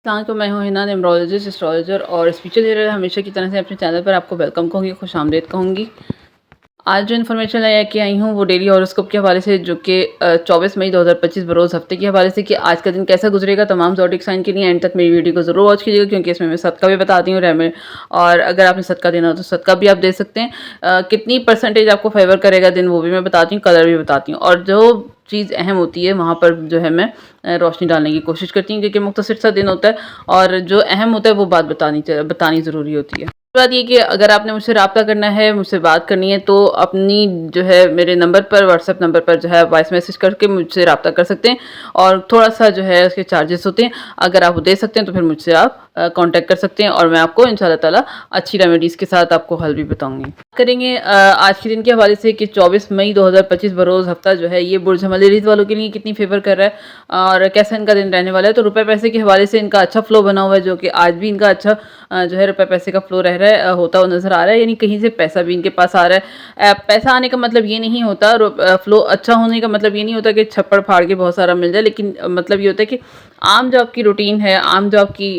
तो मैं हूँ हिना, न्यूमरोलॉजिस्ट, एस्ट्रोलॉजर और स्पिरिचुअल हीलर। हमेशा की तरह से अपने चैनल पर आपको वेलकम कहूँगी, खुशामदीद कहूँगी। आज जो इन्फॉर्मेशन लेके आई हूँ वो डेली हॉरोस्कोप के हवाले से, जो कि 24 मई 2025 बरोज़ हफ्ते के हवाले से कि आज का दिन कैसा गुजरेगा। तमाम ज़ोडिक साइन के लिए एंड तक मेरी वीडियो को ज़रूर वॉच कीजिएगा, क्योंकि इसमें मैं सदका भी बताती हूँ रहमे, और अगर आपने सदका देना हो तो सदका भी आप दे सकते हैं। कितनी परसेंटेज आपको फेवर करेगा दिन वो भी मैं बताती हूँ, कलर भी बताती हूँ, और जो चीज़ अहम होती है वहाँ पर जो है मैं रोशनी डालने की कोशिश करती हूँ, क्योंकि मुख्तसर सा दिन होता है और जो अहम होता है वो बात बतानी ज़रूरी होती है। बात ये कि अगर आपने मुझसे रब्ता करना है, मुझसे बात करनी है, तो अपनी जो है मेरे नंबर पर, व्हाट्सएप नंबर पर जो है वॉइस मैसेज करके मुझसे रब्ता कर सकते हैं, और थोड़ा सा जो है उसके चार्जेस होते हैं। अगर आप वो दे सकते हैं तो फिर मुझसे आप कांटेक्ट कर सकते हैं, और मैं आपको इंशाल्लाह ताला अच्छी रेमेडीज़ के साथ आपको हल भी बताऊंगी। करेंगे आज के दिन के हवाले से कि 24 मई 2025 बरोज़ हफ्ता जो है ये बुर्ज हमल वालों के लिए कितनी फेवर कर रहा है और कैसा इनका दिन रहने वाला है। तो रुपए पैसे के हवाले से इनका अच्छा फ्लो बना हुआ है, जो कि आज भी इनका अच्छा जो है रुपए पैसे का फ्लो रह रहा है, होता हुआ नज़र आ रहा है। यानी कहीं से पैसा भी इनके पास आ रहा है। पैसा आने का मतलब ये नहीं होता, फ्लो अच्छा होने का मतलब ये नहीं होता कि छप्पड़ फाड़ के बहुत सारा मिल जाए, लेकिन मतलब ये होता है कि आम जो आपकी रूटीन है, आम जो आपकी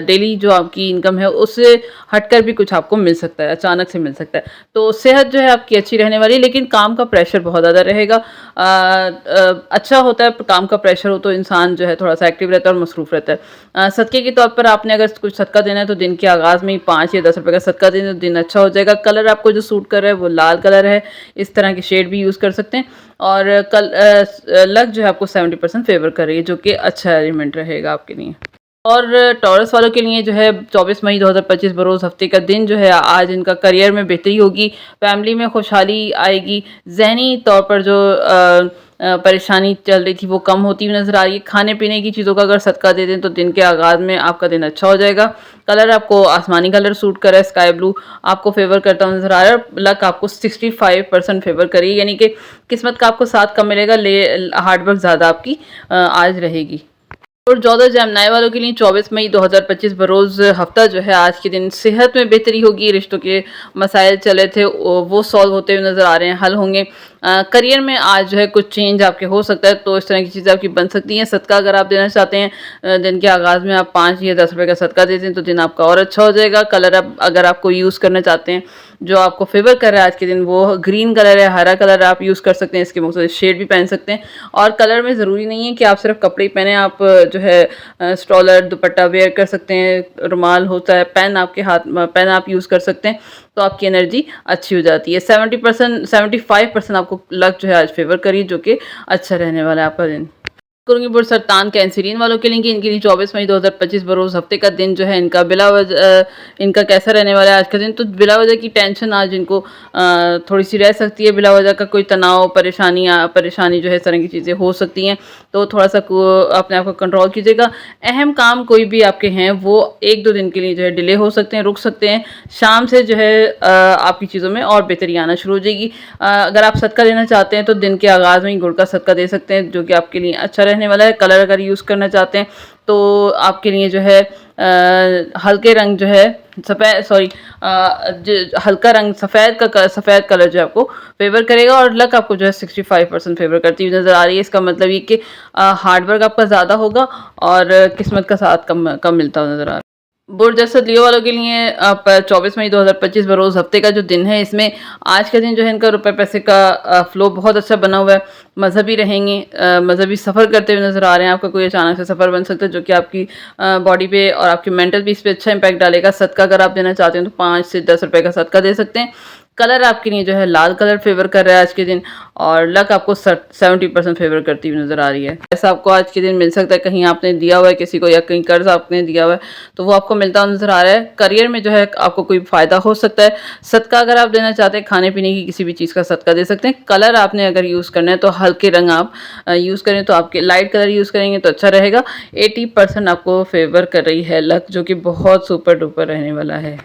डेली जो आपकी इनकम है, उससे हटकर भी कुछ आपको मिल सकता है, अचानक से मिल सकता है। तो सेहत जो है आपकी अच्छी रहने वाली है, लेकिन काम का प्रेशर बहुत ज़्यादा रहेगा। अच्छा होता है काम का प्रेशर हो तो इंसान जो है थोड़ा सा एक्टिव रहता है और मसरूफ़ रहता है। सदक़े के तौर पर आपने अगर कुछ सदका देना है तो दिन के आगाज़ में ही 5 या 10 रुपये का सदका दें तो दिन अच्छा हो जाएगा। कलर आपको जो सूट कर रहा है वो लाल कलर है, इस तरह के शेड भी यूज़ कर सकते हैं। और लक जो है आपको 70% फेवर कर रही है, जो कि अच्छा एलिमेंट रहेगा आपके लिए। और टॉरस वालों के लिए जो है 24 मई 2025 बरोज़ हफ्ते का दिन जो है आज इनका करियर में बेहतरी होगी, फैमिली में खुशहाली आएगी, ज़हनी तौर पर जो परेशानी चल रही थी वो कम होती हुई नज़र आ रही है। खाने पीने की चीज़ों का अगर सदका दे दें तो दिन के आगाज़ में आपका दिन अच्छा हो जाएगा। कलर आपको आसमानी कलर सूट कर रहा है, स्काई ब्लू आपको फेवर करता हुआ नज़र आ रहा है। लक आपको 65% फेवर करेगी, यानी कि किस्मत का आपको साथ कम मिलेगा, हार्डवर्क ज़्यादा आपकी आज रहेगी। और 14 जमनाई वालों के लिए 24 मई 2025 बरोज़ हफ्ता जो है आज के दिन सेहत में बेहतरी होगी। रिश्तों के मसाइल चले थे वो सॉल्व होते हुए नज़र आ रहे हैं, हल होंगे। करियर में आज जो है कुछ चेंज आपके हो सकता है, तो इस तरह की चीज़ें आपकी बन सकती हैं। सदका अगर आप देना चाहते हैं दिन के आगाज़ में आप 5 या 10 रुपये का सदका देते हैं तो दिन आपका और अच्छा हो जाएगा। कलर आप अगर आपको यूज़ करना चाहते हैं जो आपको फेवर कर रहा है आज के दिन वो ग्रीन कलर है, हरा कलर आप यूज़ कर सकते हैं, इसके मुख्तलिफ शेड भी पहन सकते हैं। और कलर में ज़रूरी नहीं है कि आप सिर्फ कपड़े ही पहने, आप जो है स्ट्रॉलर दुपट्टा वेयर कर सकते हैं, रुमाल होता है, पेन आपके हाथ पेन आप यूज़ कर सकते हैं, तो आपकी एनर्जी अच्छी हो जाती है। 75% आपको लक जो है आज फेवर करिए, जो कि अच्छा रहने वाला है आपका दिन। करूँगी बुर सरतान कैंसरियन वालों के लिए कि इनके लिए 24 मई 2025 बरोज़ हफ्ते का दिन जो है इनका इनका कैसा रहने वाला है आज का दिन। तो बिला वजह की टेंशन आज इनको थोड़ी सी रह सकती है, बिला वजह का कोई तनाव परेशानी जो है इस तरह की चीज़ें हो सकती हैं, तो थोड़ा सा अपने आप को कंट्रोल कीजिएगा। अहम काम कोई भी आपके हैं वो 1-2 दिन के लिए जो है डिले हो सकते हैं, रुक सकते हैं। शाम से जो है आपकी चीज़ों में और बेहतरी आना शुरू हो जाएगी। अगर आप सदका देना चाहते हैं तो दिन के आगाज़ में ही गुड़ का सदका दे सकते हैं, जो कि आपके लिए अच्छा रहने वाला है। कलर अगर यूज़ करना चाहते हैं तो आपके लिए जो है हल्के रंग जो है हल्का रंग सफ़ेद कलर जो है आपको फेवर करेगा। और लक आपको जो है 65% फेवर करती हुई नज़र आ रही है। इसका मतलब ये कि हार्डवर्क आपका ज़्यादा होगा और किस्मत का साथ कम मिलता हुआ नज़र आ रहा है। बुर्ज असद लियो वालों के लिए 24 मई 2025 बरोज़ हफ्ते का जो दिन है, इसमें आज का दिन जो है इनका रुपए पैसे का फ्लो बहुत अच्छा बना हुआ है। मजहबी रहेंगे, मजहबी सफ़र करते हुए नज़र आ रहे हैं। आपका कोई अचानक से सफ़र बन सकता है, जो कि आपकी बॉडी पे और आपकी मेंटल पीस पे अच्छा इंपैक्ट डालेगा। सदका अगर आप देना चाहते हैं तो 5 से 10 रुपये का सदका दे सकते हैं। कलर आपके लिए जो है लाल कलर फेवर कर रहा है आज के दिन, और लक आपको 70% फेवर करती हुई नज़र आ रही है। ऐसा आपको आज के दिन मिल सकता है, कहीं आपने दिया हुआ है किसी को या कहीं कर्ज आपने दिया हुआ है तो वो आपको मिलता हुआ नज़र आ रहा है। करियर में जो है आपको कोई फ़ायदा हो सकता है। सदका अगर आप देना चाहते हैं खाने पीने की किसी भी चीज़ का सदका दे सकते हैं। कलर आपने अगर यूज़ करना है तो हल्के रंग आप यूज़ करें, तो आपके लाइट कलर यूज़ करेंगे तो अच्छा रहेगा। 80% आपको फेवर कर रही है लक, जो कि बहुत सुपर डुपर रहने वाला है।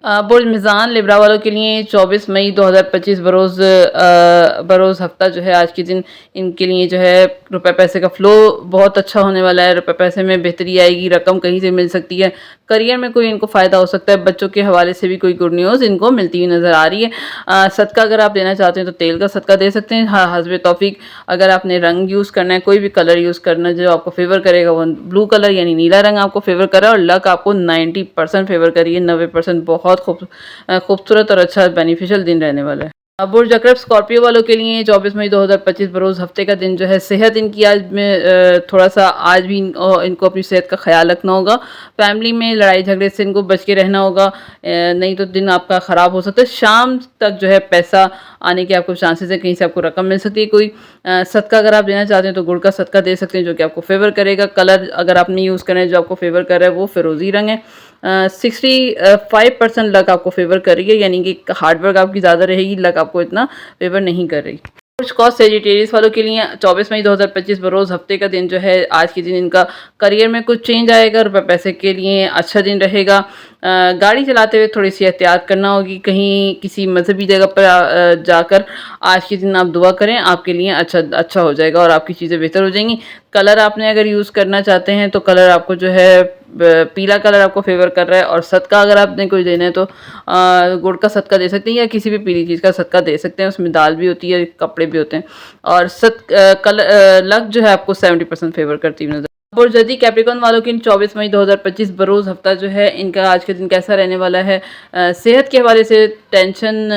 बुर्ज मिज़ान लिब्रा वालों के लिए 24 मई 2025 बरोज़ हफ्ता जो है आज के दिन इनके लिए जो है रुपए पैसे का फ़्लो बहुत अच्छा होने वाला है। रुपए पैसे में बेहतरी आएगी, रकम कहीं से मिल सकती है, करियर में कोई इनको फ़ायदा हो सकता है, बच्चों के हवाले से भी कोई गुड न्यूज़ इनको मिलती हुई नज़र आ रही है। सदका अगर आप देना चाहते हैं तो तेल का सदका दे सकते हैं। हाँ, हस्बे तौफीक अगर आपने रंग यूज़ करना है, कोई भी कलर यूज़ करना है जो आपको फ़ेवर करेगा, वो ब्लू कलर यानी नीला रंग आपको फ़ेवर कर रहा है और लक आपको 90% फ़ेवर कर रही है। 90% बहुत खूबसूरत और अच्छा बेनिफिशियल दिन रहने वाला है। बुर्ज अकरब स्कॉर्पियो वालों के लिए 24 मई 2025 बरोज़ हफ्ते का दिन जो है, सेहत इनकी आज में थोड़ा सा आज भी इनको अपनी सेहत का ख्याल रखना होगा। फैमिली में लड़ाई झगड़े से इनको बच के रहना होगा, नहीं तो दिन आपका ख़राब हो सकता है। शाम तक जो है पैसा आने के आपको चांसेस है, कहीं से आपको रकम मिल सकती है कोई। सदका अगर आप देना चाहते हैं तो गुड़ का सदका दे सकते हैं जो कि आपको फ़ेवर करेगा। कलर अगर आपने यूज़ करना है जो आपको फ़ेवर कर रहा है वो फिरोज़ी रंग है। 65% लक आपको फ़ेवर कर रही है, यानी कि हार्डवर्क आपकी ज़्यादा रहेगी, लक आपको इतना फ़ेवर नहीं कर रही। कुछ कॉस्ट सेजिटेरियस वालों के लिए 24 मई 2025 बरोज़ हफ्ते का दिन जो है, आज के दिन इनका करियर में कुछ चेंज आएगा, रुपए पैसे के लिए अच्छा दिन रहेगा। गाड़ी चलाते हुए थोड़ी सी एहतियात करना होगी, कहीं किसी मजहबी जगह पर जाकर आज के दिन आप दुआ करें, आपके लिए अच्छा हो जाएगा और आपकी चीज़ें बेहतर हो जाएंगी। कलर आपने अगर यूज़ करना चाहते हैं तो कलर आपको जो है पीला कलर आपको फ़ेवर कर रहा है। और सदका अगर आपने कोई देना है तो गुड़ का सदका दे सकते हैं या किसी भी पीली चीज़ का सदका दे सकते हैं, उसमें दाल भी होती है, कपड़े भी होते हैं। और लक जो है आपको 70% फ़ेवर करती हुई नज़र। और जल्दी कैप्रिकॉन वालों की 24 मई 2025 बरोज़ हफ्ता जो है, इनका आज का दिन कैसा रहने वाला है। सेहत के हवाले से टेंशन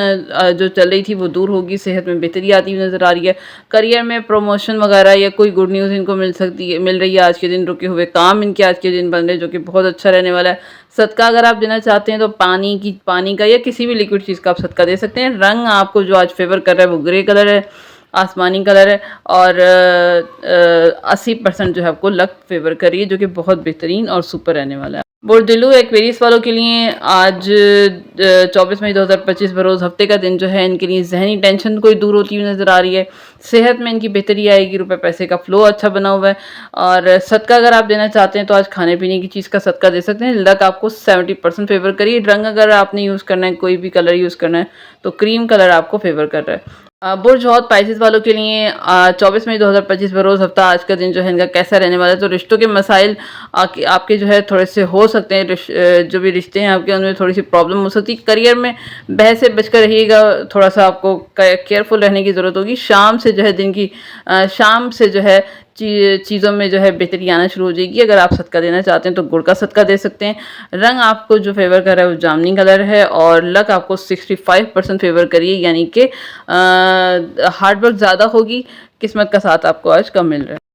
जो चल रही थी वो दूर होगी, सेहत में बेहतरी आती हुई नज़र आ रही है। करियर में प्रमोशन वगैरह या कोई गुड न्यूज़ इनको मिल रही है आज के दिन। रुके हुए काम इनके आज के दिन बन रहे हैं जो कि बहुत अच्छा रहने वाला है। सदका अगर आप देना चाहते हैं तो पानी का या किसी भी लिक्विड चीज़ का आप सदका दे सकते हैं। रंग आपको जो आज फेवर कर रहा है वो ग्रे कलर है, आसमानी कलर है और 80% जो है आपको लक फेवर करिए जो कि बहुत बेहतरीन और सुपर रहने वाला है। बुर्दिलू एक्वेरियस वालों के लिए आज 24 मई 2025 बरोज़ हफ्ते का दिन जो है, इनके लिए जहनी टेंशन कोई दूर होती हुई नज़र आ रही है। सेहत में इनकी बेहतरी आएगी, रुपए पैसे का फ़्लो अच्छा बना हुआ है। और सदका अगर आप देना चाहते हैं तो आज खाने पीने की चीज़ का सदका दे सकते हैं। लक आपको 70% फेवर करिए। रंग अगर आपने यूज़ करना है, कोई भी कलर यूज़ करना है तो क्रीम कलर आपको फेवर कर रहा है। बुर्ज हौत पाइसेस वालों के लिए 24 मई 2025 बरोज़ हफ्ता आज का दिन जो है इनका कैसा रहने वाला है। तो रिश्तों के मसाइल आपके जो है थोड़े से हो सकते हैं, जो भी रिश्ते हैं आपके उनमें थोड़ी सी प्रॉब्लम हो सकती है। करियर में बहस से बचकर रहिएगा, थोड़ा सा आपको केयरफुल रहने की ज़रूरत होगी। शाम से जो है चीज़ों में जो है बेहतरी आना शुरू हो जाएगी। अगर आप सदका देना चाहते हैं तो गुड़ का सदका दे सकते हैं। रंग आपको जो फेवर कर रहा है वो जामनी कलर है और लक आपको 65% फेवर करिए, यानी कि हार्डवर्क ज़्यादा होगी, किस्मत का साथ आपको आज कम मिल रहा है।